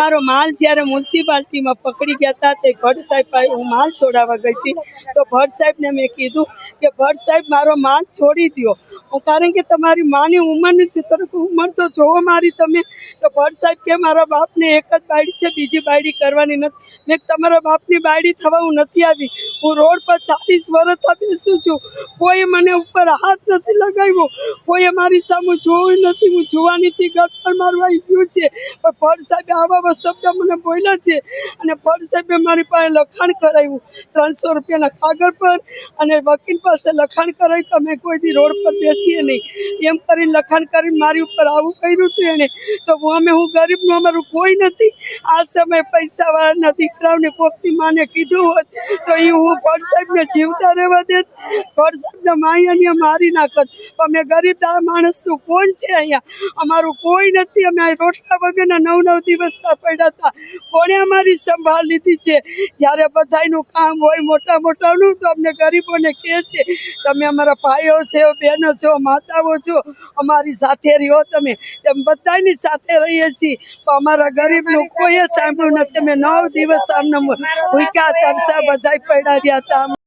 મારો માલ જ્યારે મ્યુનિસિપાલિટીમાં પકડી ગયા હતા તે ભટ્ટ સાહેબ પાસે હું માલ છોડાવવા ગઈ હતી તો ભટ્ટ સાહેબને મેં કીધું કે ભટ્ટ સાહેબ મારો માલ છોડી દો, કારણ કે તમારી માની ઉંમરની છે, ઉંમર તો જોવો મારી તમે. તો ભટ્ટ સાહેબ કે મારા બાપને એક જ બાયડી છે, બીજી બાયડી કરવાની નથી. મેં તમારા બાપની બાયડી થવા હું નથી આવી. હું રોડ પર 40 વર્ષથી બેસું છું. કોઈ મને ઉપર હાથ નથી લગાવ્યો, કોઈએ મારી સામે જોયું નથી. હું જોવાનીથી ગટ પર મારવા ગયું છે, પણ ભટ્ટ સાહેબે આવા શબ્દ મને બોલ્યા છે. અને ભટ્ટ સાહેબે મારી પાસે લખાણ કરાવ્યું 300 રૂપિયાના કાગળ પર, અને વકીલ પાસે લખાણ કરાવ્યું કે અમે કોઈ દી રોડ પર બેસીએ નહીં, એમ કરીને લખાણ કરીને મારી ઉપર આવું કર્યું હતું એણે. તો હું ગરીબનું અમારું કોઈ નથી. આ સમયે પૈસાવાળાના દીકરાઓને કોકની માને કીધું હોત તો એ હું ભટ્ટ સાહેબને જીવતા રહેવા દેત, ભટ્ટ સાહેબને માયાને મારી નાખત. પણ મેં ગરીબ માણસનું કોણ છે અહીંયા? અમારું કોઈ નથી. અમે રોટલા વગરના 9 દિવસ પડ્યા હતા. કોણે અમારી સંભાળ લીધી છે? જ્યારે બધાયનું કામ હોય મોટાનું તો અમને ગરીબોને કહે છે તમે અમારા ભાઈઓ છો, બહેનો છો, માતાઓ છો, અમારી સાથે રહ્યો તમે. એમ બધાની સાથે રહીએ છીએ, પણ અમારા ગરીબનું કોઈએ સાંભળ્યું નથી. અમે 9 દિવસ આમને ભૂખ્યા તરસા બધાય પડ્યા રહ્યા હતા.